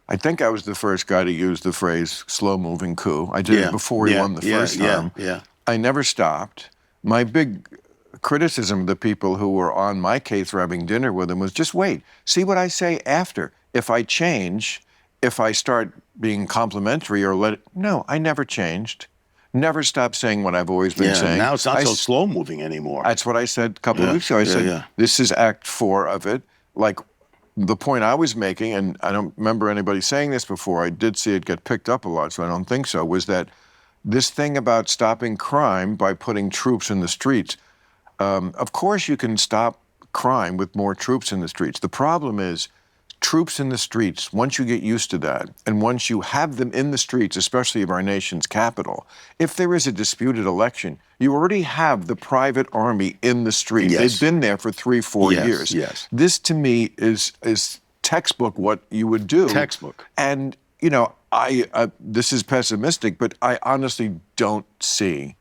I think I was the first guy to use the phrase slow-moving coup. I did it before he won the first time. I never stopped. My big criticism of the people who were on my case for having dinner with him was just wait, see what I say after. If I change, if I start being complimentary or no, I never changed. Never stopped saying what I've always been saying. Now it's not so slow-moving anymore. That's what I said a couple of weeks ago. I said, this is Act 4 of it. Like, the point I was making, and I don't remember anybody saying this before, I did see it get picked up a lot, so I don't think so, was that this thing about stopping crime by putting troops in the streets, of course you can stop crime with more troops in the streets. The problem is troops in the streets, once you get used to that, and once you have them in the streets, especially of our nation's capital, if there is a disputed election, you already have the private army in the street. They've been there for 3-4 years. This, to me, is textbook what you would do. Textbook. And, this is pessimistic, but I honestly don't see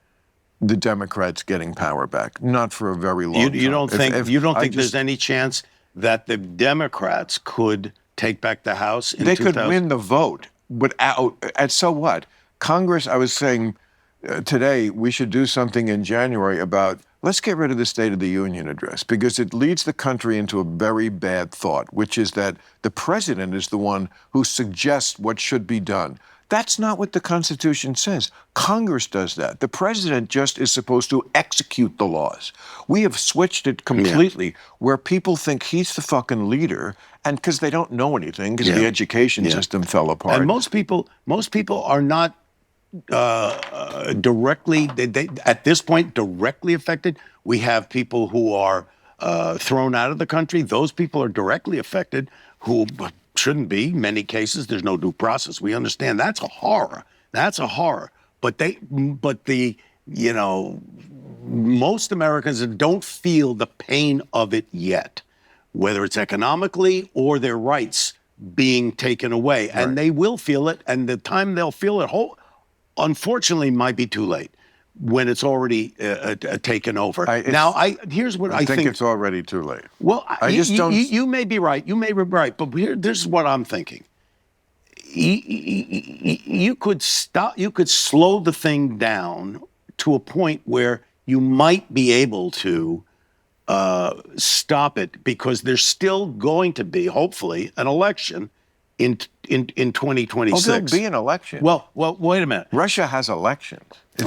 the Democrats getting power back. Not for a very long time. You don't think there's any chance that the Democrats could take back the House in 2000? They could win the vote, but and so what? Congress, I was saying today, we should do something in January about, let's get rid of the State of the Union address, because it leads the country into a very bad thought, which is that the president is the one who suggests what should be done. That's not what the Constitution says. Congress does that. The president just is supposed to execute the laws. We have switched it completely where people think he's the fucking leader, and because they don't know anything, because the education system fell apart. And most people are not directly, at this point, directly affected. We have people who are thrown out of the country. Those people are directly affected who shouldn't be. In many cases, there's no due process. We understand that's a horror. That's a horror. But most Americans don't feel the pain of it yet, whether it's economically or their rights being taken away. And they will feel it, and the time they'll feel it, unfortunately, might be too late when it's already taken over. Here's what I think. It's already too late. Well, you may be right. You may be right. But this is what I'm thinking. You could slow the thing down to a point where you might be able to stop it, because there's still going to be, hopefully, an election in 2026. Oh, there'll be an election. Well, wait a minute. Russia has elections.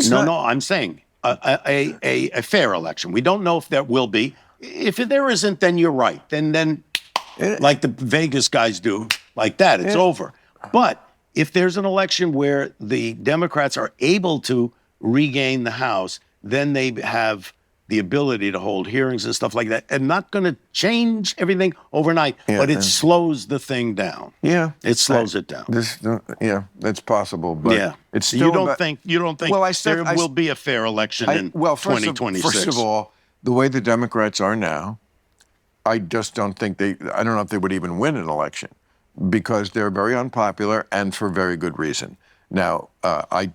No, I'm saying a fair election. We don't know if there will be. If there isn't, then you're right. Then like the Vegas guys do, like that, it's over. But if there's an election where the Democrats are able to regain the House, then they have the ability to hold hearings and stuff like that, and not going to change everything overnight, but it slows the thing down. Yeah, it slows it down. That's possible. But it's still. You don't think there will be a fair election in 2026? First of all, the way the Democrats are now, I just don't think I don't know if they would even win an election, because they're very unpopular and for very good reason. Now, I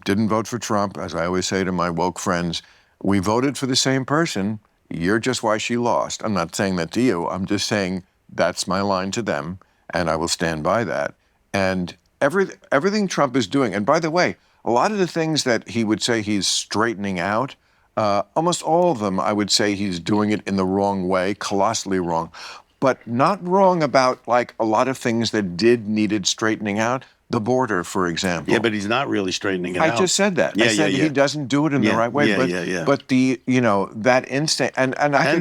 didn't vote for Trump, as I always say to my woke friends. We voted for the same person. You're just why she lost. I'm not saying that to you. I'm just saying that's my line to them, and I will stand by that. And everything Trump is doing, and by the way, a lot of the things that he would say he's straightening out, almost all of them, I would say he's doing it in the wrong way, colossally wrong, but not wrong about like a lot of things that needed straightening out. The border, for example. Yeah, but he's not really straightening it out. I just said that. I said he doesn't do it in the right way. But the that instinct and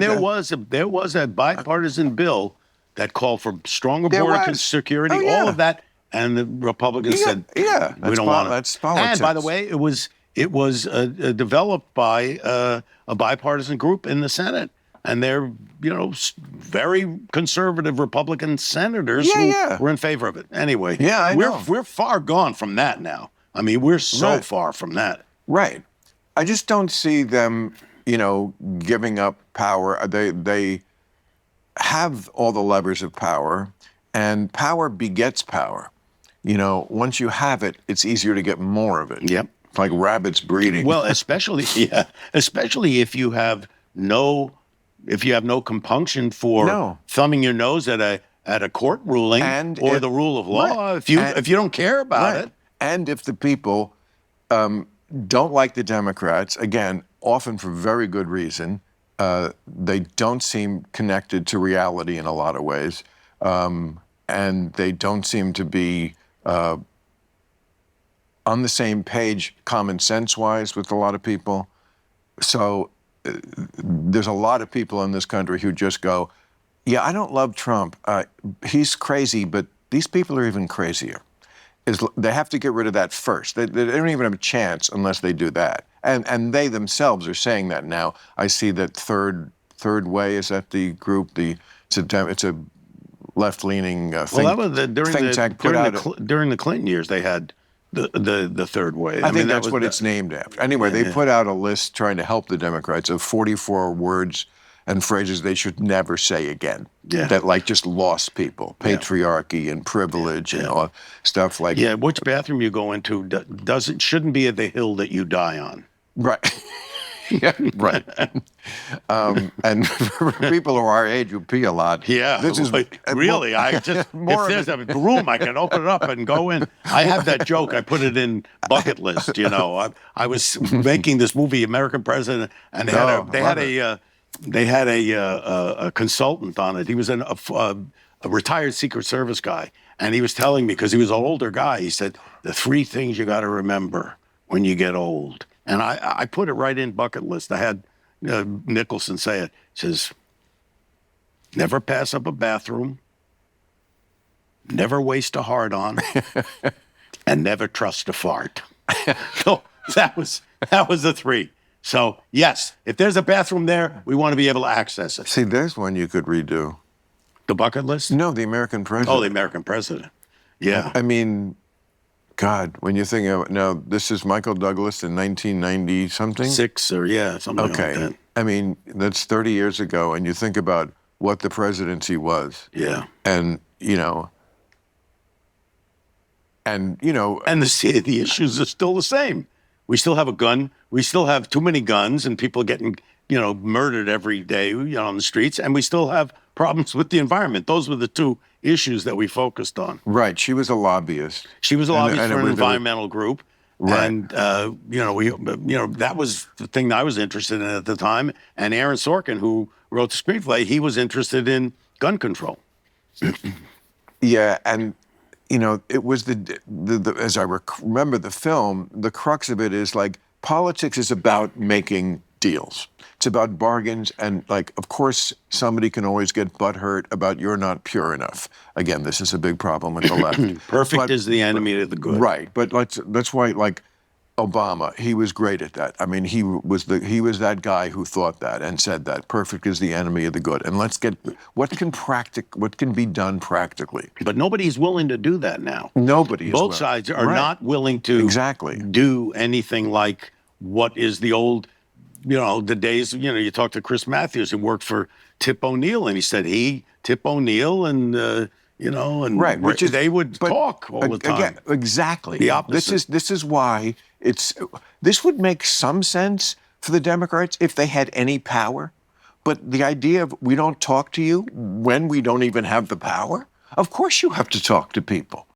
there was a bipartisan bill that called for stronger border security, all of that, and the Republicans said, "We don't want it." That's politics. And by the way, it was developed by a bipartisan group in the Senate. And they're, very conservative Republican senators who were in favor of it. Anyway, we're far gone from that now. I mean, we're so far from that. Right. I just don't see them, giving up power. They have all the levers of power, and power begets power. Once you have it, it's easier to get more of it. Yep. It's like rabbits breeding. Well, especially if you have no compunction for thumbing your nose at at a court ruling And or if- the rule of law. right. If you don't care about Right. it, And if the people don't like the Democrats, again, often for very good reason, they don't seem connected to reality in a lot of ways, and they don't seem to be on the same page common sense-wise with a lot of people. So there's a lot of people in this country who just go, yeah, I don't love Trump. He's crazy, but these people are even crazier. They have to get rid of that first. They don't even have a chance unless they do that. And they themselves are saying that now. I see that Third Way, is that the group? It's a left-leaning think, well, that was think tank put out. during the Clinton years. They had the Third Way. I think that's what it's named after. Anyway, they put out a list trying to help the Democrats of 44 words and phrases they should never say again. Yeah. That like just lost people, patriarchy and privilege and all stuff like. Yeah, which bathroom you go into shouldn't be the hill that you die on. Right. Yeah, right. And for people who are our age who pee a lot. Yeah, this is really. I just if there's a room, I can open it up and go in. I have that joke. I put it in bucket list. You know, I was making this movie, American President, and they had a consultant on it. He was a retired Secret Service guy, and he was telling me, because he was an older guy, he said, the 3 things you got to remember when you get old. And I put it right in bucket list. I had Nicholson say it. He says, never pass up a bathroom, never waste a hard-on, and never trust a fart. So that was the 3. So, yes, if there's a bathroom there, we want to be able to access it. See, there's one you could redo. The bucket list? No, the American President. Oh, the American President. Yeah. I mean, God, when you think of now, this is Michael Douglas in 1990 something. 6 or something like that. I mean, that's 30 years ago, and you think about what the presidency was. Yeah. And and the issues are still the same. We still have a gun. We still have too many guns and people getting, murdered every day, on the streets. And we still have problems with the environment. Those were the 2 issues that we focused on. Right. She was a lobbyist. She was a lobbyist for an environmental group. Right. And, that was the thing that I was interested in at the time. And Aaron Sorkin, who wrote the screenplay, he was interested in gun control. Yeah. And, it was as I remember the film, the crux of it is like politics is about making deals. It's about bargains. And like, of course, somebody can always get butthurt about you're not pure enough. Again, this is a big problem with the left. Perfect is the enemy of the good. Right. But that's why, like, Obama, he was great at that. I mean, he was that guy who thought that and said that perfect is the enemy of the good. And let's get what can be done practically. But nobody's willing to do that now. Nobody is. Both sides are not willing to do anything like what is the old, the days, you talk to Chris Matthews, who worked for Tip O'Neill, and he said Tip O'Neill and right, they would talk all the time. Again, exactly. The opposite. This is why this would make some sense for the Democrats if they had any power. But the idea of we don't talk to you when we don't even have the power, of course you have to talk to people.